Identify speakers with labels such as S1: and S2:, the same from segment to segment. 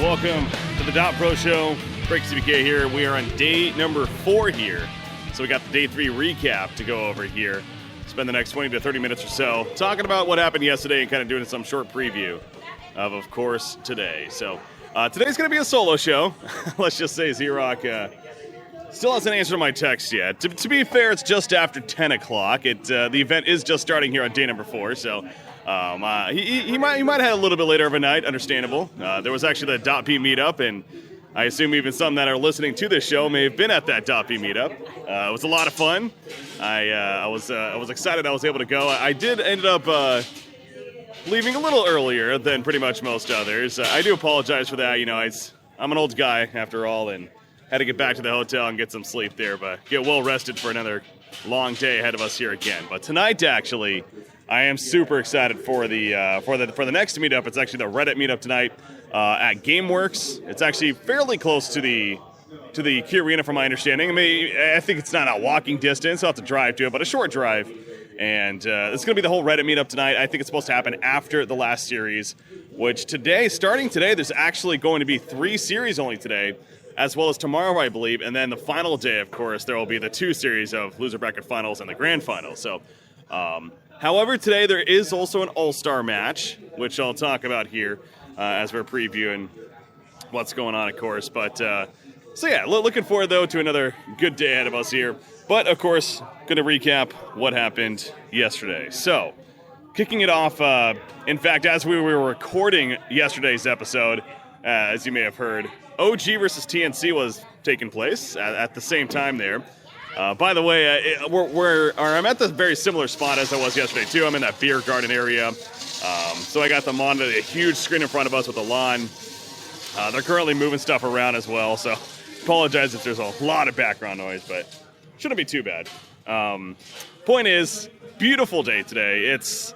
S1: Welcome to the DotPro show. BreakyCPK here. We are on day number 4 here. So we got the day 3 recap to go over here. Spend the next 20 to 30 minutes or so talking about what happened yesterday and kind of doing some short preview of course, today. So today's going to be a solo show. Let's just say Zrock still hasn't answered my text yet. To be fair, it's just after 10 o'clock. The event is just starting here on day number 4, so he might have had a little bit later of a night, understandable. There was actually the .p meetup, and I assume even some that are listening to this show may have been at that .p meetup. It was a lot of fun. I was excited I was able to go. I did end up leaving a little earlier than pretty much most others. I do apologize for that. You know, I'm an old guy after all, and had to get back to the hotel and get some sleep there, but get well rested for another long day ahead of us here again. But tonight, actually, I am super excited for the next meetup. It's actually the Reddit meetup tonight at GameWorks. It's actually fairly close to the Key Arena, from my understanding. I think it's not a walking distance. I'll have to drive to it, but a short drive. And it's going to be the whole Reddit meetup tonight. I think it's supposed to happen after the last series, which starting today, there's actually going to be 3 series only today, as well as tomorrow, I believe. And then the final day, of course, there will be the 2 series of loser bracket finals and the grand final. So, however, today there is also an all-star match, which I'll talk about here as we're previewing what's going on, of course. But, so yeah, looking forward, though, to another good day ahead of us here. But, of course, going to recap what happened yesterday. So, kicking it off, in fact, as we were recording yesterday's episode, as you may have heard, OG versus TNC was taking place at the same time there. By the way, I'm at the very similar spot as I was yesterday, too. I'm in that beer garden area. So I got them on a huge screen in front of us with the lawn. They're currently moving stuff around as well, so apologize if there's a lot of background noise, but shouldn't be too bad. Point is, beautiful day today. It's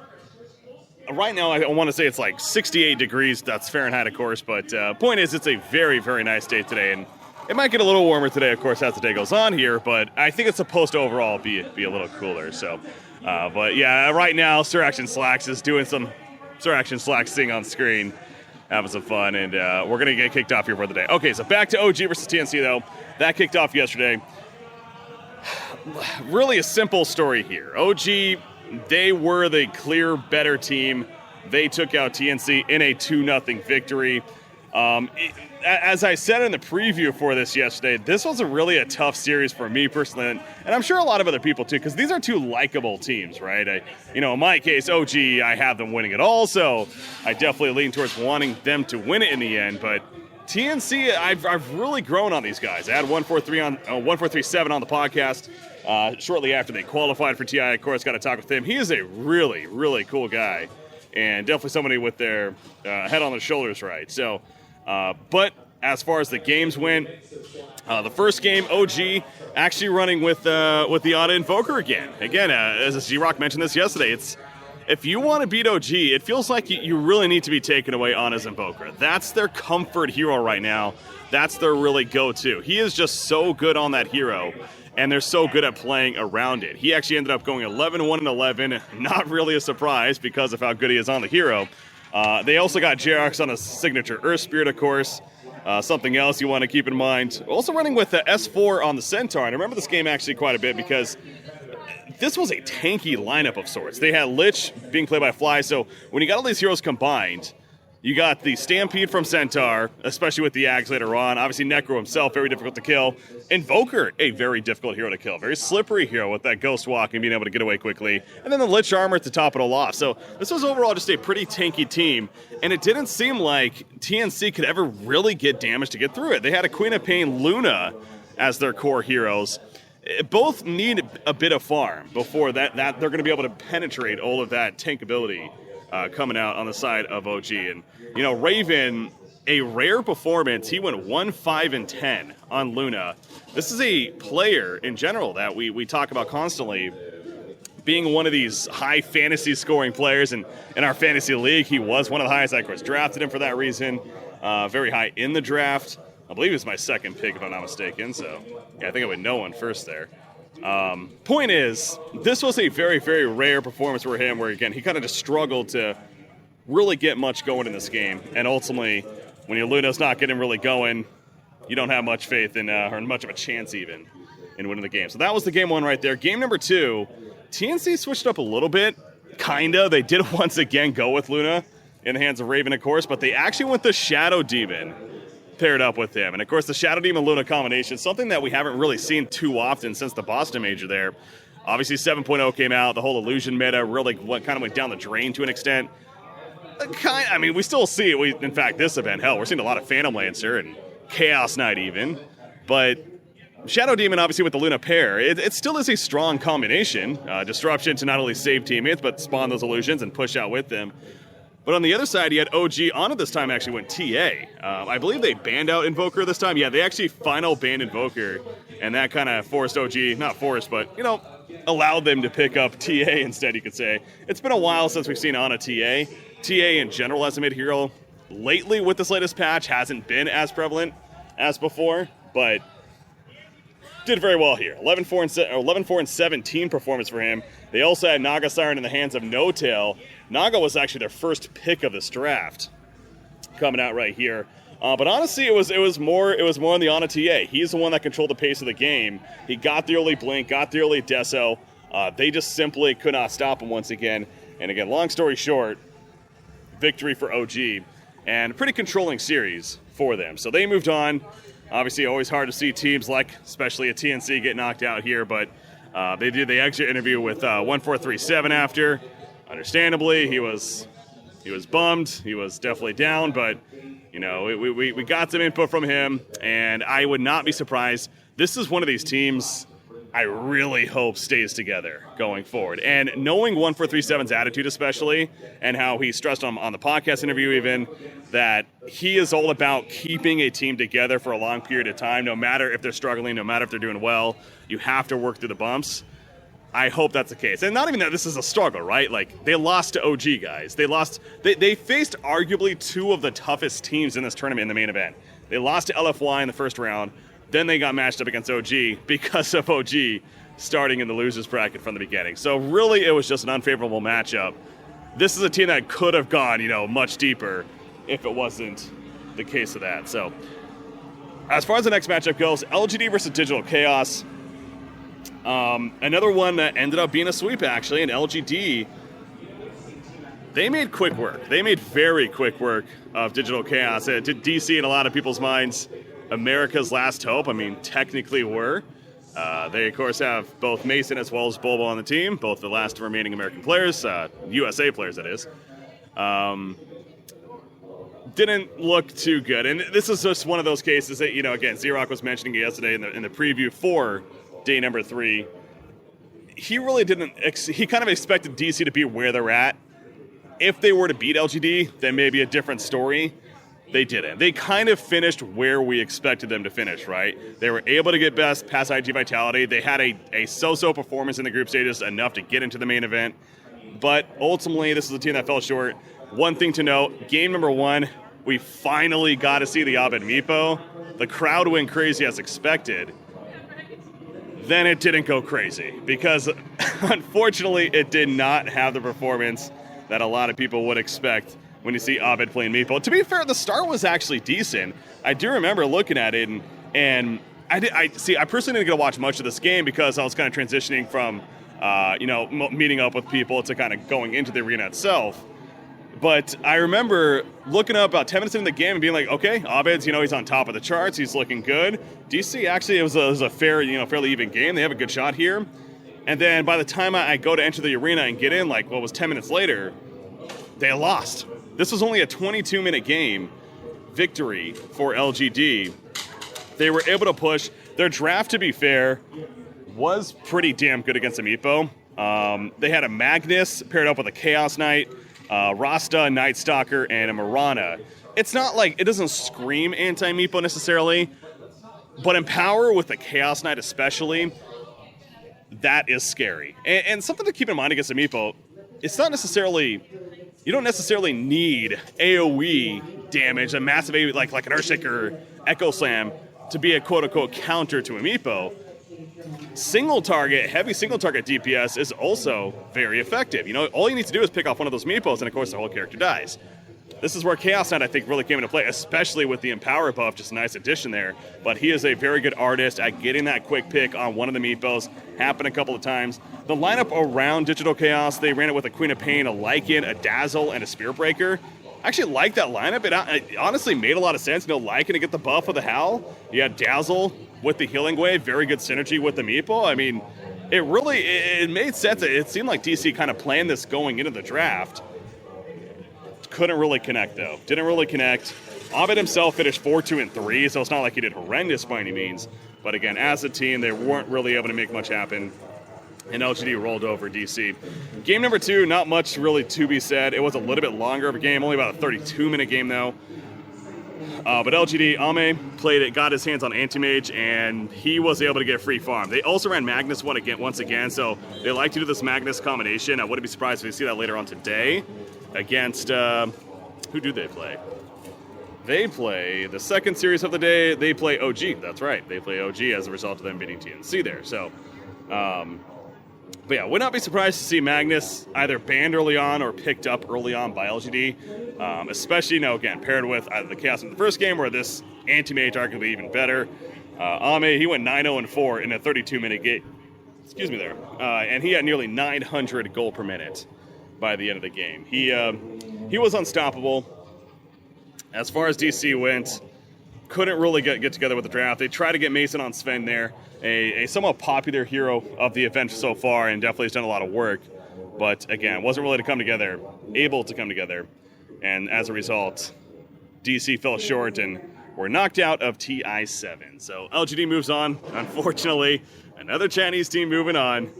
S1: right now, I want to say it's like 68 degrees. That's Fahrenheit, of course, but point is, it's a very, very nice day today, and it might get a little warmer today, of course, as the day goes on here, but I think it's supposed to overall be a little cooler. So, but yeah, right now, Sir Action Slacks is doing some Sir Action Slacks thing on screen, having some fun, and we're going to get kicked off here for the day. Okay, so back to OG versus TNC, though. That kicked off yesterday. Really a simple story here. OG, they were the clear better team. They took out TNC in a 2-0 victory. As I said in the preview for this yesterday, this was really a tough series for me personally, and I'm sure a lot of other people too, because these are 2 likable teams, right? In my case, OG, I have them winning it all, so I definitely lean towards wanting them to win it in the end. But TNC, I've really grown on these guys. I had 1437 on the podcast shortly after they qualified for TI. Of course, got to talk with him. He is a really, really cool guy, and definitely somebody with their head on their shoulders right. So, but as far as the games went, the first game, OG actually running with the Auto Invoker again. Again, as Zrock mentioned this yesterday, if you want to beat OG, it feels like you really need to be taking away Ana's Invoker. That's their comfort hero right now. That's their really go-to. He is just so good on that hero, and they're so good at playing around it. He actually ended up going 11-1-11. Not really a surprise because of how good he is on the hero. They also got JRX on a signature Earth Spirit, of course. Something else you want to keep in mind. Also running with the S4 on the Centaur. And I remember this game actually quite a bit because this was a tanky lineup of sorts. They had Lich being played by Fly, so when you got all these heroes combined, you got the Stampede from Centaur, especially with the Ags later on. Obviously, Necro himself, very difficult to kill. Invoker, a very difficult hero to kill. Very slippery hero with that Ghost Walk and being able to get away quickly. And then the Lich Armor to top it all off. So this was overall just a pretty tanky team, and it didn't seem like TNC could ever really get damage to get through it. They had a Queen of Pain Luna as their core heroes. Both need a bit of farm before that they're going to be able to penetrate all of that tankability coming out on the side of OG. And, Raven, a rare performance. He went 1-5-10 on Luna. This is a player in general that we talk about constantly being one of these high fantasy scoring players. And in our fantasy league, he was one of the highest. I, of course, drafted him for that reason. Very high in the draft. I believe it was my second pick, if I'm not mistaken. So, yeah, I think I would know one first there. Point is, this was a very, very rare performance for him where, again, he kind of just struggled to really get much going in this game and ultimately when your Luna's not getting really going, you don't have much faith in, or much of a chance even, in winning the game. So that was the game 1 right there. Game number 2, TNC switched up a little bit, kinda. They did once again go with Luna in the hands of Raven, of course, but they actually went the Shadow Demon paired up with him. And of course, the Shadow Demon Luna combination, something that we haven't really seen too often since the Boston Major there. Obviously, 7.0 came out. The whole illusion meta really kind of went down the drain to an extent. I mean, we still see it. In fact, this event, hell, we're seeing a lot of Phantom Lancer and Chaos Knight even. But Shadow Demon, obviously, with the Luna pair, it still is a strong combination. Disruption to not only save teammates, but spawn those illusions and push out with them. But on the other side, you had OG on it this time actually went TA. I believe they banned out Invoker this time. Yeah, they actually final banned Invoker, and that kind of forced OG, not forced, but, you know, allowed them to pick up TA instead, you could say. It's been a while since we've seen Ana TA. TA in general as a mid-hero, lately with this latest patch, hasn't been as prevalent as before, but did very well here. 11-4 and 17 performance for him. They also had Naga Siren in the hands of No Tail. Naga was actually their first pick of this draft, coming out right here. But honestly, it was more on the Ana TA. He's the one that controlled the pace of the game. He got the early blink, got the early deso. They just simply could not stop him once again. And again, long story short, victory for OG, and a pretty controlling series for them. So they moved on. Obviously, always hard to see teams like, especially a TNC, get knocked out here, but they did the exit interview with 1437 after. Understandably, he was bummed. He was definitely down, but you know, we got some input from him, and I would not be surprised. This is one of these teams I really hope stays together going forward. And knowing 1437's attitude especially, and how he stressed on the podcast interview even, that he is all about keeping a team together for a long period of time, no matter if they're struggling, no matter if they're doing well. You have to work through the bumps. I hope that's the case. And not even that this is a struggle, right? Like, they lost to OG, guys. They faced arguably 2 of the toughest teams in this tournament in the main event. They lost to LFY in the first round. Then they got matched up against OG because of OG starting in the losers bracket from the beginning. So really, it was just an unfavorable matchup. This is a team that could have gone, you know, much deeper if it wasn't the case of that. So as far as the next matchup goes, LGD versus Digital Chaos. Another one that ended up being a sweep, actually, and LGD, they made quick work. They made very quick work of Digital Chaos. Did DC in a lot of people's minds America's last hope. I mean, technically were. They, of course, have both Mason as well as Bobo on the team, both the last remaining American players, USA players, that is. Didn't look too good. And this is just one of those cases that, you know, again, Zrock was mentioning yesterday in the preview for day number 3. He really didn't, he kind of expected DC to be where they're at. If they were to beat LGD, then maybe a different story. They didn't. They kind of finished where we expected them to finish, right? They were able to get best past IG Vitality. They had a so-so performance in the group stages, enough to get into the main event. But ultimately, this is a team that fell short. One thing to note, game number 1, we finally got to see the Abed Meepo. The crowd went crazy as expected. Then it didn't go crazy because, unfortunately, it did not have the performance that a lot of people would expect when you see Abed playing Meepo. To be fair, the start was actually decent. I do remember looking at it, and I personally didn't get to watch much of this game because I was kind of transitioning from, meeting up with people to kind of going into the arena itself. But I remember looking up about 10 minutes into the game and being like, okay, Abed's, he's on top of the charts. He's looking good. DC, actually, it was a fair, fairly even game. They have a good shot here. And then by the time I go to enter the arena and get in, 10 minutes later, they lost. This was only a 22-minute game victory for LGD. They were able to push. Their draft, to be fair, was pretty damn good against a Meepo. They had a Magnus paired up with a Chaos Knight, Rasta, Night Stalker, and a Mirana. It's not like it doesn't scream anti-Meepo necessarily, but in power with the Chaos Knight especially, that is scary. And something to keep in mind against a Meepo, it's not necessarily, you don't necessarily need AoE damage, a massive AoE like an Earthshaker Echo Slam to be a quote-unquote counter to a Meepo. Heavy single target DPS is also very effective. All you need to do is pick off one of those Meepos, and of course the whole character dies. this is where Chaos Knight, I think, really came into play, especially with the Empower buff. Just a nice addition there. But he is a very good artist at getting that quick pick on one of the meepos. Happened a couple of times. The lineup around Digital Chaos, they ran it with a Queen of Pain, a Lycan, a Dazzle, and a Spear Breaker. I actually like that lineup. It honestly made a lot of sense. Lycan to get the buff of the Howl. You had Dazzle with the Healing Wave. Very good synergy with the meepo. I mean, it made sense. It seemed like DC kind of planned this going into the draft. Couldn't really connect, though. Didn't really connect. Abed himself finished 4-2-3, so it's not like he did horrendous by any means. But again, as a team, they weren't really able to make much happen. And LGD rolled over DC. Game number 2, not much really to be said. It was a little bit longer of a game, only about a 32-minute game, though. But LGD, Ame played it, got his hands on Anti-Mage, and he was able to get free farm. They also ran Magnus once again, so they like to do this Magnus combination. I wouldn't be surprised if we see that later on today against, who do they play? They play the second series of the day. They play OG, that's right. They play OG as a result of them beating TNC there. So, but yeah, would not be surprised to see Magnus either banned early on or picked up early on by LGD, especially, again, paired with either the Chaos in the first game or this Anti-Mage arguably even better. Ame, he went 9-0-4 in a 32-minute game. Excuse me there. And he had nearly 900 gold per minute by the end of the game. He was unstoppable. As far as DC went, couldn't really get together with the draft. They tried to get Mason on Sven there, a somewhat popular hero of the event so far, and definitely has done a lot of work. But again, wasn't really able to come together. And as a result, DC fell short and were knocked out of TI7. So LGD moves on, unfortunately. Another Chinese team moving on.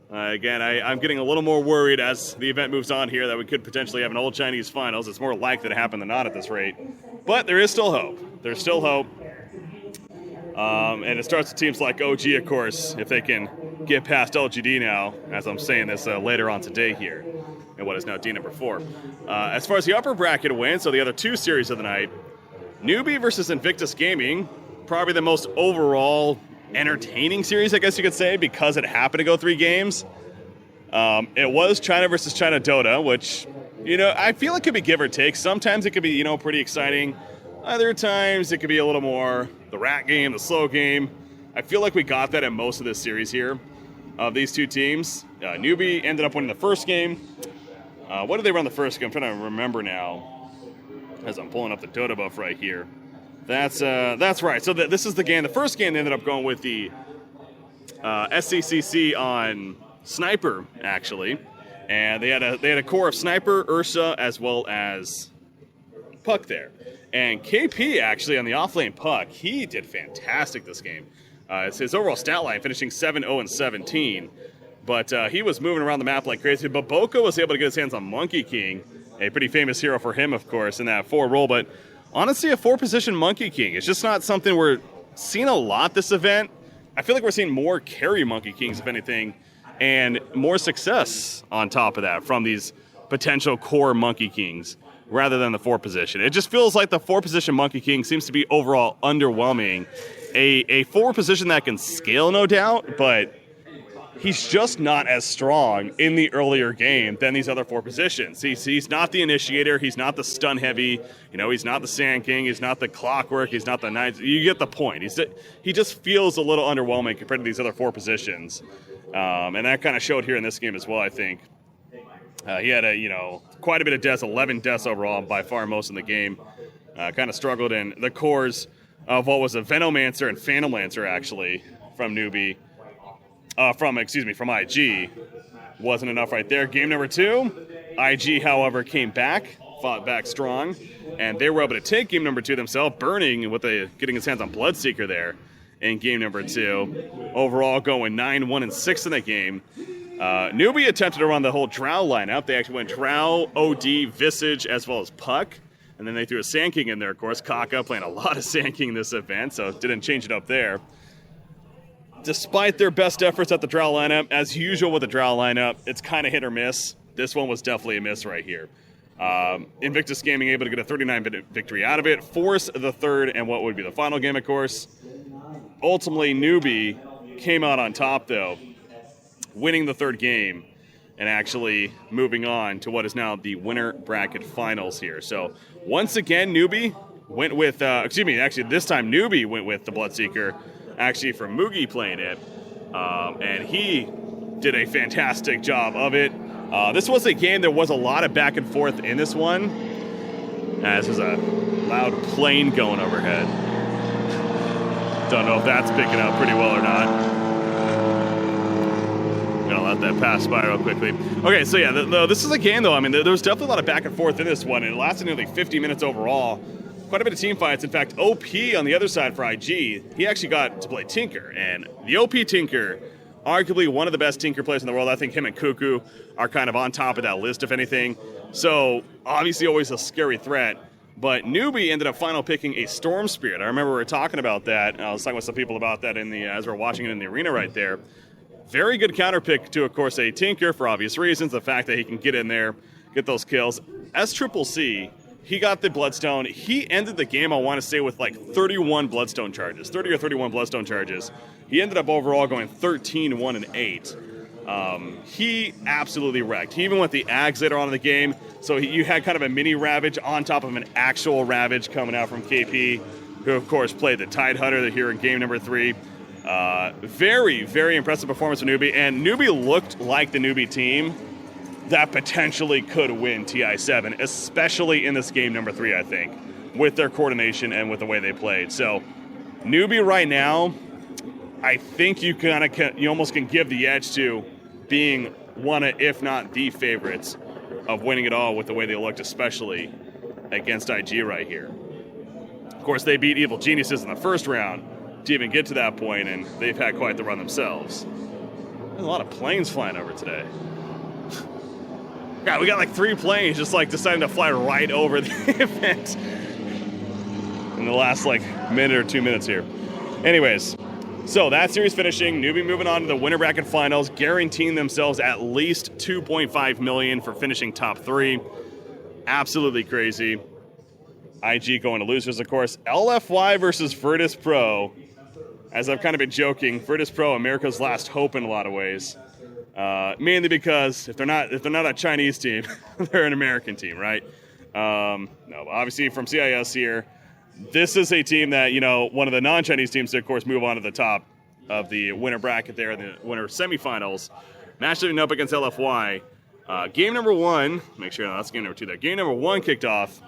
S1: Again, I'm getting a little more worried as the event moves on here that we could potentially have an old Chinese finals. It's more likely to happen than not at this rate. But there is still hope. There's still hope. And it starts with teams like OG, of course, if they can get past LGD now, as I'm saying this later on today here, in what is now D number 4. As far as the upper bracket wins, so the other 2 series of the night, Newbie versus Invictus Gaming, probably the most overall entertaining series, I guess you could say, because it happened to go 3 games. It was China versus China Dota, which, I feel it could be give or take. Sometimes it could be, pretty exciting. Other times it could be a little more the rat game, the slow game. I feel like we got that in most of this series here of these 2 teams. Newbie ended up winning the first game. What did they run the first game? I'm trying to remember now as I'm pulling up the Dota buff right here. That's right. So this is the game. The first game they ended up going with the SCCC on Sniper, actually. And they had a core of Sniper, Ursa, as well as Puck there. And KP, actually, on the offlane Puck, he did fantastic this game. It's his overall stat line, finishing 7-0-17. But he was moving around the map like crazy. But Boca was able to get his hands on Monkey King, a pretty famous hero for him, of course, in that 4 role. But honestly, a 4-position Monkey King. It's just not something we're seeing a lot this event. I feel like we're seeing more carry Monkey Kings, if anything, and more success on top of that from these potential core Monkey Kings rather than the 4-position. It just feels like the 4-position Monkey King seems to be overall underwhelming. A 4-position that can scale, no doubt, but he's just not as strong in the earlier game than these other 4 positions. He's not the initiator. He's not the stun heavy. He's not the Sand King. He's not the Clockwork. He's not the Knights. You get the point. He just feels a little underwhelming compared to these other 4 positions. And that kind of showed here in this game as well, I think. He had quite a bit of deaths, 11 deaths overall, by far most in the game. Kind of struggled in the cores of what was a Venomancer and Phantom Lancer, actually, from Newbie. From IG. Wasn't enough right there. Game number 2, IG, however, came back, fought back strong, and they were able to take game number 2 themselves, burning with getting his hands on Bloodseeker there in game number 2. Overall, going 9-1-6 in that game. Newbie attempted to run the whole Drow lineup. They actually went Drow, OD, Visage, as well as Puck. And then they threw a Sand King in there, of course. Kaka playing a lot of Sand King this event, so didn't change it up there. Despite their best efforts at the Drow lineup, as usual with the Drow lineup, it's kind of hit or miss. This one was definitely a miss right here. Invictus Gaming able to get a 39-minute victory out of it, force the third and what would be the final game, of course. Ultimately, Newbie came out on top, though, winning the third game.
S2: and actually moving on to what is now the winner bracket finals here. So once again, Newbie went with, actually this time Newbie went with the Bloodseeker, actually from Moogie playing it, and he did a fantastic job of it. This was a game, there was a lot of back and forth in this one. This is a loud plane going overhead. Don't know if that's picking up pretty well or not. Gonna let that pass by real quickly. Okay, so yeah, this is a game though. I mean, there was definitely a lot of back and forth in this one, and it lasted nearly 50 minutes overall. Quite a bit of team fights. In fact, OP on the other side for IG, he actually got to play Tinker, and the OP Tinker, arguably one of the best Tinker players in the world. I think him and Cuckoo are kind of on top of that list, if anything. So obviously always a scary threat. But Newbie ended up final picking a Storm Spirit. I remember we were talking about that. I was talking with some people about that as we were watching it in the arena right there. Very good counter pick to, of course, a Tinker for obvious reasons. The fact that he can get in there, get those kills. S-Triple-C, he got the Bloodstone. He ended the game, I want to say, with like 31 Bloodstone charges. 30 or 31 Bloodstone charges. He ended up overall going 13, 1, and 8. He absolutely wrecked. He even went the Ags later on in the game, so you had kind of a mini Ravage on top of an actual Ravage coming out from KP, who of course played the Tidehunter here in game number 3. Very, very impressive performance from Newbie, and Newbie looked like the Newbie team that potentially could win TI7, especially in this game number 3, I think, with their coordination and with the way they played. So Newbie right now, I think you almost can give the edge to being one of, if not the favorites of winning it all with the way they looked, especially against IG right here. Of course, they beat Evil Geniuses in the first round to even get to that point, and they've had quite the run themselves. There's a lot of planes flying over today. God, we got like 3 planes just like deciding to fly right over the event in the last like minute or 2 minutes here. Anyways, so that series finishing, Newbie moving on to the winner bracket finals, guaranteeing themselves at least $2.5 million for finishing top 3. Absolutely crazy. IG going to losers, of course. LFY versus Virtus Pro. As I've kind of been joking, Virtus Pro, America's last hope in a lot of ways. Mainly because if they're not a Chinese team, they're an American team, right? No, obviously from CIS here, this is a team that, one of the non-Chinese teams to, of course, move on to the top of the winner bracket there in the winner semifinals. Matching up against LFY. Game number 1, make sure that's game number 2 there. Game number 1 kicked off.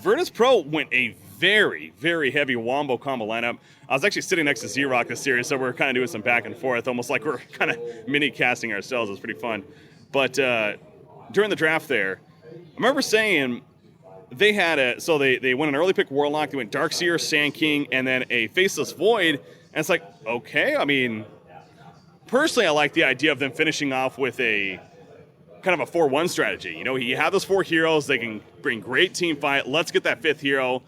S2: Virtus Pro went a very, very heavy wombo combo lineup. I was actually sitting next to Zrock this series, so we're kind of doing some back and forth, almost like we're kind of mini-casting ourselves. It was pretty fun. But during the draft there, I remember saying they had they went an early pick Warlock, they went Darkseer, Sand King, and then a Faceless Void. And it's like, okay, I mean, personally I like the idea of them finishing off with a kind of a 4-1 strategy. You have those 4 heroes, they can bring great team fight. Let's get that 5th hero.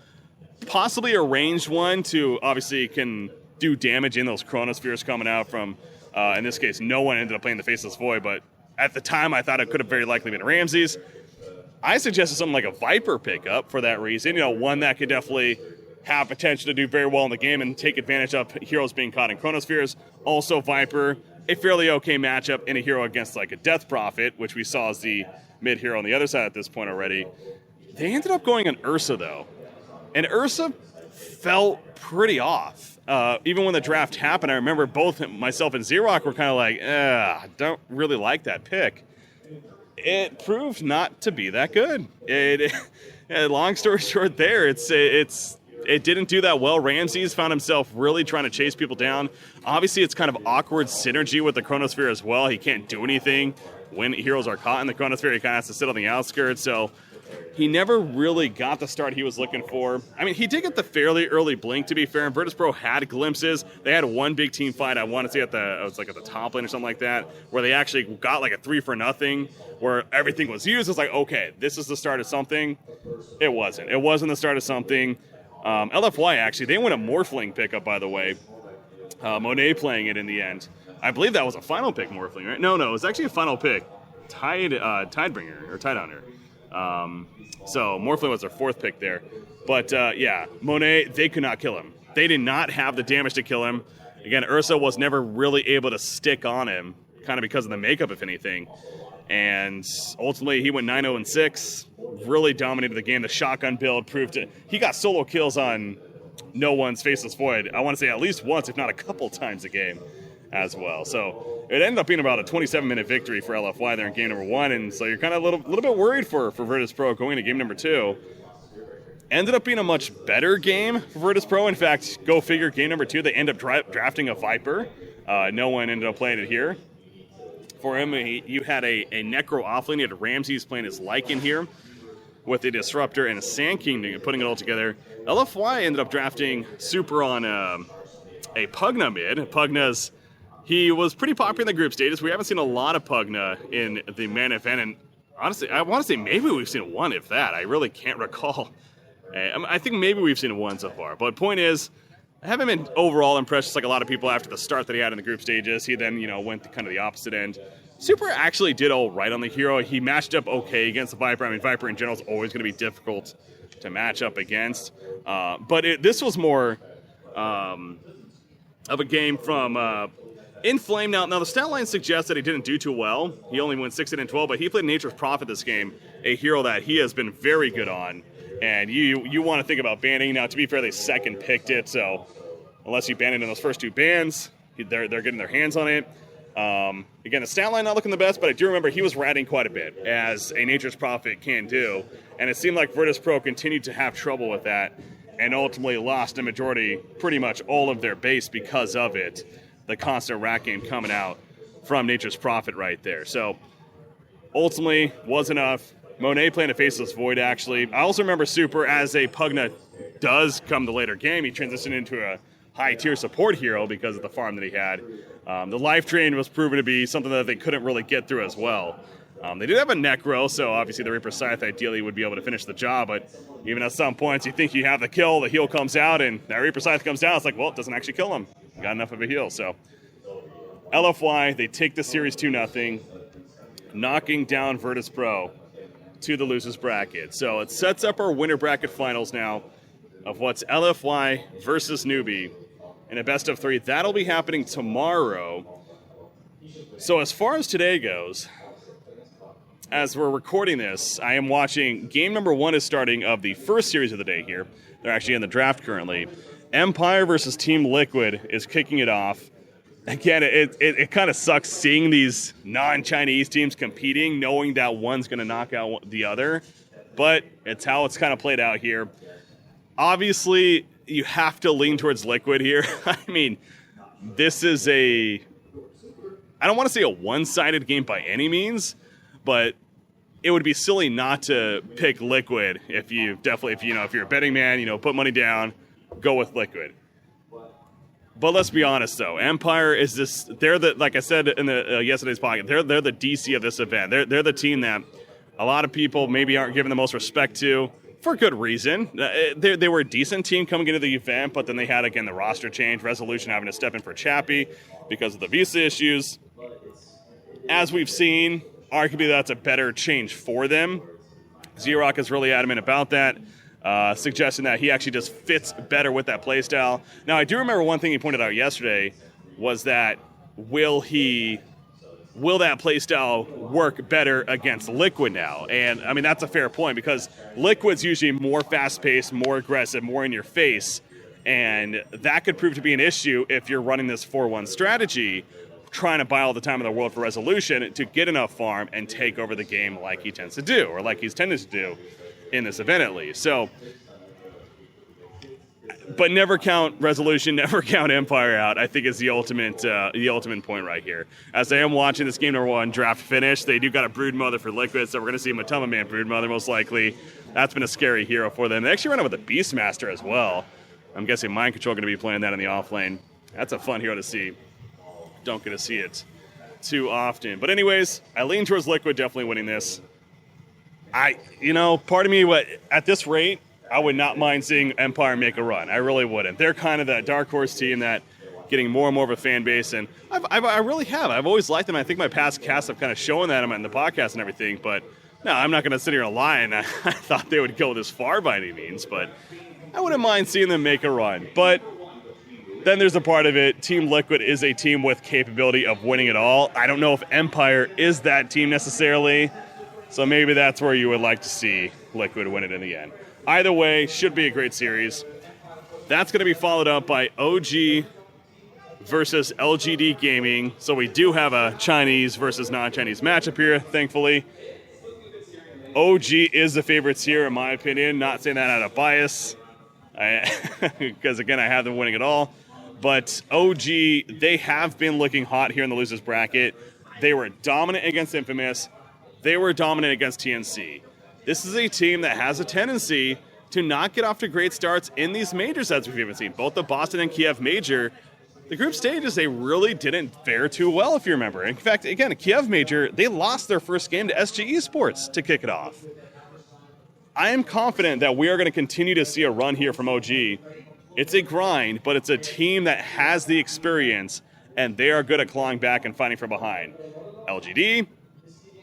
S2: Possibly a ranged one to obviously can do damage in those Chronospheres coming out from, in this case, no one ended up playing the Faceless Void, but at the time I thought it could have very likely been Ramses. I suggested something like a Viper pickup for that reason. One that could definitely have potential to do very well in the game and take advantage of heroes being caught in Chronospheres. Also Viper, a fairly okay matchup in a hero against like a Death Prophet, which we saw as the mid hero on the other side at this point already. They ended up going on Ursa though. And Ursa felt pretty off. Even when the draft happened, I remember both myself and Zrock were kind of like, I don't really like that pick. It proved not to be that good. Long story short there, it didn't do that well. Ramses found himself really trying to chase people down. Obviously, it's kind of awkward synergy with the Chronosphere as well. He can't do anything when heroes are caught in the Chronosphere. He kind of has to sit on the outskirts, so he never really got the start he was looking for. I mean, he did get the fairly early blink, to be fair, and Virtus Pro had glimpses. They had one big team fight, I want to say at the top lane or something like that, where they actually got like a 3-for-0, where everything was used. It's like, okay, this is the start of something. It wasn't. It wasn't the start of something. LFY, actually, they went a Morphling pickup, by the way. Monet playing it in the end. I believe that was a final pick Morphling, right? No, it was actually a final pick. Tidebringer, or Tidehunter. So Morphling was their 4th pick there. But yeah, Monet, they could not kill him. They did not have the damage to kill him. Again, Ursa was never really able to stick on him
S1: kind of because of the makeup, if anything. And ultimately, he went 9-0-6, really dominated the game. The shotgun build proved it. He got solo kills on no one's Faceless Void, I want to say at least once, if not a couple times a game as well. So it ended up being about a 27-minute victory for LFY there in game number 1, and so you're kind of a little bit worried for Virtus.pro going to game number 2. Ended up being a much better game for Virtus.pro. In fact, go figure, game number 2, they end up drafting a Viper. No one ended up playing it here. For him, you had a Necro offlane. You had Ramses playing his Lycan here with a Disruptor and a Sand King putting it all together. LFY ended up drafting Super on a Pugna mid. Pugna's, he was pretty popular in the group stages. We haven't seen a lot of Pugna in the main event, and honestly, I want to say maybe we've seen one, if that. I really can't recall. I think maybe we've seen one so far. But point is, I haven't been overall impressed, just like a lot of people after the start that he had in the group stages. He then, went to kind of the opposite end. Super actually did all right on the hero. He matched up okay against the Viper. I mean, Viper in general is always going to be difficult to match up against. But this was more of a game from Inflame. Now the stat line suggests that he didn't do too well. He only went 16-12, but he played Nature's Prophet this game, a hero that he has been very good on. And you want to think about banning. Now, to be fair, they second picked it, so unless you ban it in those first 2 bans, they're getting their hands on it. Again, the stat line not looking the best, but I do remember he was ratting quite a bit, as a Nature's Prophet can do. And it seemed like Virtus.pro continued to have trouble with that, and ultimately lost a majority, pretty much all of their base because of it. The constant rat game coming out from Nature's Prophet right there. So, ultimately, was enough. Monet playing a Faceless Void, actually. I also remember Super, as a Pugna does come the later game, he transitioned into a high-tier support hero because of the farm that he had. The Life Drain was proven to be something that they couldn't really get through as well. They did have a Necro, so obviously the Reaper Scythe ideally would be able to finish the job, but even at some points you think you have the kill, the heal comes out, and that Reaper Scythe comes down, it's like, well, it doesn't actually kill him. You got enough of a heal, so. LFY, they take the series 2-0, knocking down Virtus.pro to the losers bracket. So it sets up our winner bracket finals now of what's LFY versus Newbie in a best of 3. That'll be happening tomorrow. So as far as today goes, as we're recording this, I am watching game number 1 is starting of the first series of the day here. They're actually in the draft currently. Empire versus Team Liquid is kicking it off. Again, it kind of sucks seeing these non-Chinese teams competing, knowing that one's going to knock out the other. But it's how it's kind of played out here. Obviously, you have to lean towards Liquid here. I mean, this is I don't want to say a one-sided game by any means, but it would be silly not to pick Liquid if you're a betting man, put money down, go with Liquid. But let's be honest, though. Empire is like I said in the yesterday's podcast, they're the DC of this event. They're the team that a lot of people maybe aren't giving the most respect to, for good reason. They were a decent team coming into the event, but then they had, again, the roster change, Resolution having to step in for Chappie because of the visa issues. As we've seen, arguably that's a better change for them. Zrock is really adamant about that. Suggesting that he actually just fits better with that playstyle. Now, I do remember one thing he pointed out yesterday was that will that playstyle work better against Liquid now? And, I mean, that's a fair point because Liquid's usually more fast-paced, more aggressive, more in your face, and that could prove to be an issue if you're running this 4-1 strategy, trying to buy all the time in the world for Resolution to get enough farm and take over the game like he tends to do, or like he's tended to do in this event at least. So, but never count Resolution, never count Empire out, I think is the ultimate point right here. As I am watching this game number 1 draft finish, they do got a Brood Mother for Liquid, so we're going to see Matoma Man Brood Mother most likely. That's been a scary hero for them. They actually run out with a Beastmaster as well. I'm guessing Mind Control going to be playing that in the off lane. That's a fun hero to see. Don't get to see it too often. But anyways, I lean towards Liquid definitely winning this. Part of me, at this rate, I would not mind seeing Empire make a run. I really wouldn't. They're kind of that dark horse team that getting more and more of a fan base, and I really have. I've always liked them. I think my past casts have kind of shown that in the podcast and everything, but no, I'm not going to sit here and lie, and I thought they would go this far by any means, but I wouldn't mind seeing them make a run. But
S2: then there's a part of it. Team Liquid is a team with capability of winning it all. I don't know if Empire is that team necessarily, so maybe that's where you would like to see Liquid win it in the end. Either way, should be a great series. That's going to be followed up by OG versus LGD Gaming. So we do have a Chinese versus non-Chinese matchup here, thankfully. OG is the favorites here, in my opinion. Not saying that out of bias, because, again, I have them winning it all. But OG, they have been looking hot here in the losers bracket. They were dominant against Infamous. They were dominant against TNC. This is a team that has a tendency to not get off to great starts in these major sets we haven't seen. Both the Boston and Kiev major, the group stages, they really didn't fare too well, if you remember. In fact, again, a Kiev major, they lost their first game to SG Esports to kick it off. I am confident that we are going to continue to see a run here from OG. It's a grind, but it's a team that has the experience, and they are good at clawing back and fighting from behind. LGD,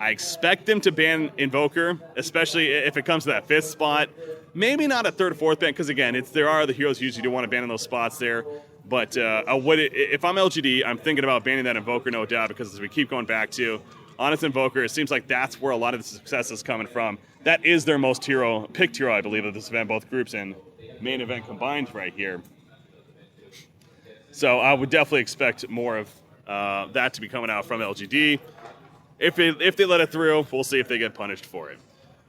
S2: I expect them to ban Invoker, especially if it comes to that 5th spot. Maybe not a 3rd or 4th ban, because, again, there are the heroes usually do want to ban in those spots there. But if I'm LGD, I'm thinking about banning that Invoker, no doubt, because as we keep going back to Honest Invoker, it seems like that's where a lot of the success is coming from. That is their most picked hero, I believe, of this event, both groups and main event combined right here. So I would definitely expect more of that to be coming out from LGD. If they let it through, we'll see if they get punished for it.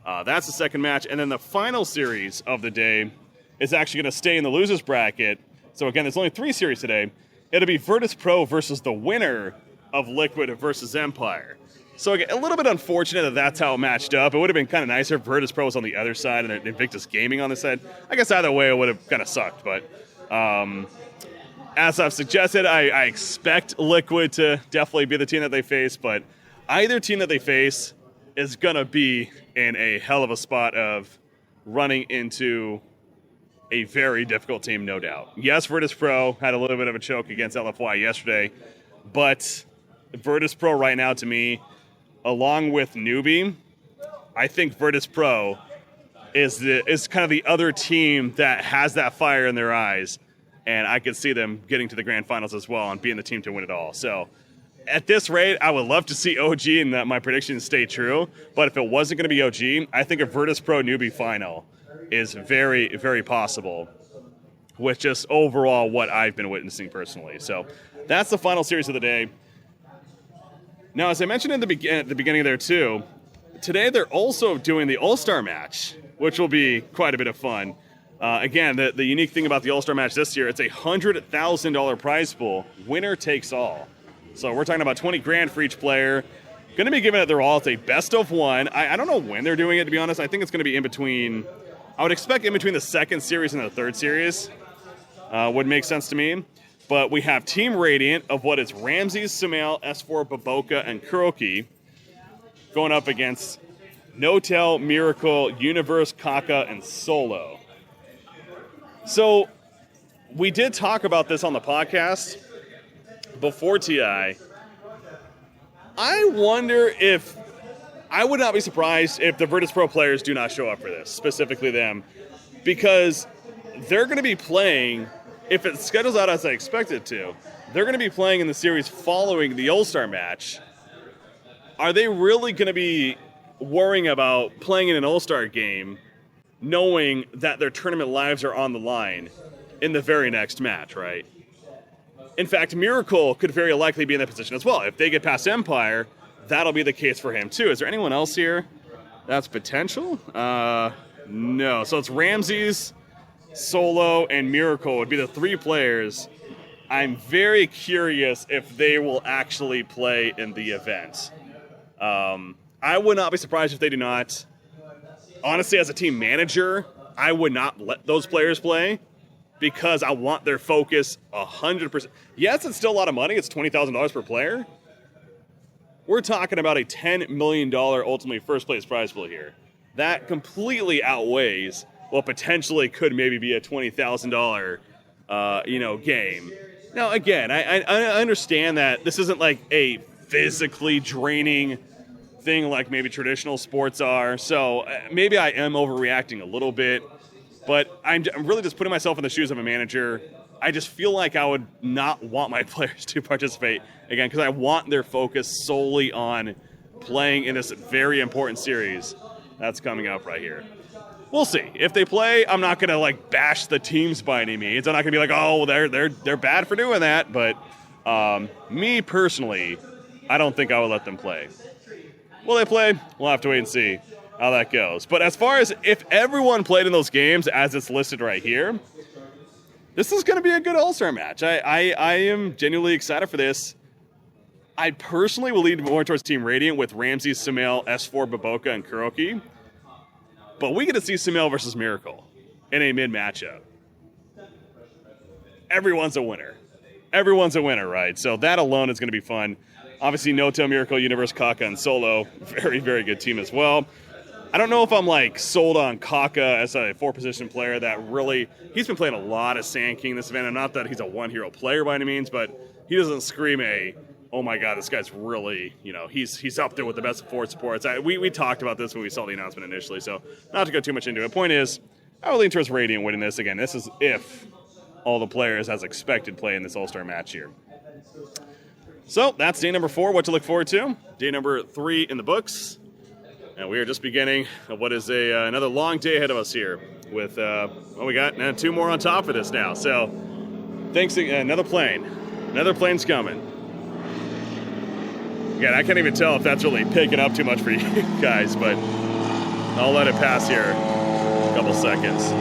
S2: That's the second match. And then the final series of the day is actually going to stay in the losers bracket. So again, there's only 3 series today. It'll be Virtus Pro versus the winner of Liquid versus Empire. So again, a little bit unfortunate that that's how it matched up. It would have been kind of nicer if Virtus Pro was on the other side and Invictus Gaming on the side. I guess either way it would have kind of sucked. But as I've suggested, I expect Liquid to definitely be the team that they face. But either team that they face is going to be in a hell of a spot of running into a very difficult team, no doubt. Yes, Virtus Pro had a little bit of a choke against LFY yesterday, but Virtus Pro right now, to me, along with Newbie, I think Virtus Pro is kind of the other team that has that fire in their eyes, and I could see them getting to the grand finals as well and being the team to win it all. So at this rate, I would love to see OG and that my predictions stay true, but if it wasn't going to be OG, I think a Virtus Pro Newbie final is very, very possible with just overall what I've been witnessing personally. So that's the final series of the day. Now, as I mentioned at the beginning there too, today they're also doing the All-Star match, which will be quite a bit of fun. Again, the unique thing about the All-Star match this year, it's a $100,000 prize pool, winner takes all. So we're talking about 20 grand for each player. Going to be giving it their all. It's a best of one. I don't know when they're doing it, to be honest. I think it's going to be in between. I would expect in between the second series and the third series would make sense to me. But we have Team Radiant of what is Ramses, Sumail, S4, Baboka, and Kuroki going up against Notel, Miracle, Universe, Kaka, and Solo. So we did talk about this on the podcast before TI. I wonder if I would not be surprised if the Virtus Pro players do not show up for this, specifically them, because they're going to be playing, if it schedules out as I expect it to, they're going to be playing in the series following the All-Star match. Are they really going to be worrying about playing in an All-Star game knowing that their tournament lives are on the line in the very next match, right? In fact, Miracle could very likely be in that position as well. If they get past Empire, that'll be the case for him too. Is there anyone else here that's potential? No. So it's Ramses, Solo, and Miracle would be the 3 players. I'm very curious if they will actually play in the event. I would not be surprised if they do not. Honestly, as a team manager, I would not let those players play because I want their focus 100%. Yes, it's still a lot of money. It's $20,000 per player. We're talking about a $10 million ultimately first place prize pool here. That completely outweighs what potentially could maybe be a $20,000 game. Now, again, I understand that this isn't like a physically draining thing like maybe traditional sports are. So maybe I am overreacting a little bit, but I'm really just putting myself in the shoes of a manager. I just feel like I would not want my players to participate again because I want their focus solely on playing in this very important series that's coming up right here. We'll see. If they play, I'm not gonna like bash the teams by any means. I'm not gonna be like, oh, they're bad for doing that. But me personally, I don't think I would let them play. Will they play? We'll have to wait and see how that goes. But as far as if everyone played in those games as it's listed right here, this is going to be a good All-Star match. I am genuinely excited for this. I personally will lean more towards Team Radiant with Ramsey, Sumail, S4, Baboka, and Kuroki. But we get to see Sumail versus Miracle in a mid matchup. Everyone's a winner. Everyone's a winner, right? So that alone is going to be fun. Obviously, Noto, Miracle, Universe, Kaka, and Solo. Very, very good team as well. I don't know if I'm like sold on Kaka as a 4-position player that really, he's been playing a lot of Sand King this event. And not that he's a one-hero player by any means, but he doesn't scream oh my God, this guy's really, he's up there with the best of 4 supports. We talked about this when we saw the announcement initially, so not to go too much into it. Point is, I would lean towards Radiant winning this. Again, this is if all the players as expected play in this All-Star match here. So that's day number 4, what to look forward to. Day number 3 in the books. And we are just beginning of what is another long day ahead of us here with, we got 2 more on top of this now. So thanks, another plane. Another plane's coming. Again, I can't even tell if that's really picking up too much for you guys, but I'll let it pass here a couple seconds.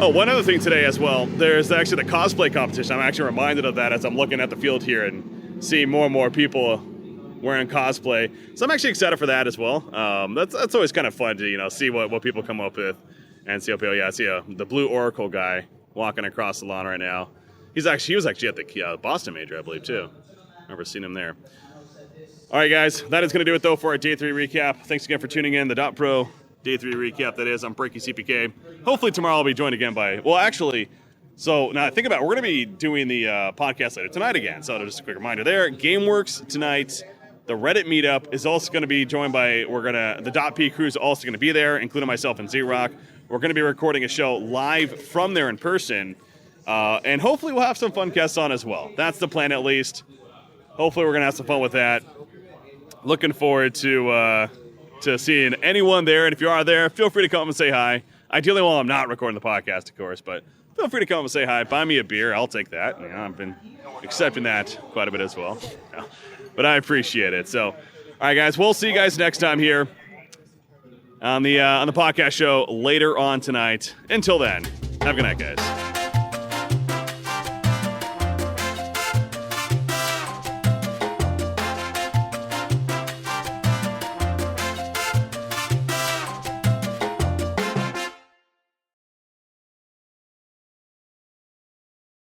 S2: Oh, one other thing today as well. There's actually the cosplay competition. I'm actually reminded of that as I'm looking at the field here and seeing more and more people wearing cosplay. So I'm actually excited for that as well. That's always kind of fun to, see what people come up with and see I see the Blue Oracle guy walking across the lawn right now. He was actually at the Boston Major, I believe, too. I remember seeing him there. All right, guys, that is going to do it, though, for our Day 3 recap. Thanks again for tuning in. The DotPro Day 3 recap, that is. I'm BreakyCPK. Hopefully tomorrow I'll be joined again so now think about it. We're going to be doing the podcast later tonight again. So just a quick reminder there. GameWorks tonight. The Reddit meetup is also going to be joined by, the .P crew is also going to be there, including myself and Zrock. We're going to be recording a show live from there in person. And hopefully we'll have some fun guests on as well. That's the plan, at least. Hopefully we're going to have some fun with that. Looking forward to seeing anyone there. And if you are there, feel free to come and say hi. Ideally, while I'm not recording the podcast, of course. But feel free to come and say hi. Buy me a beer. I'll take that. I've been accepting that quite a bit as well. But I appreciate it. So, all right, guys. We'll see you guys next time here on the podcast show later on tonight. Until then, have a good night, guys.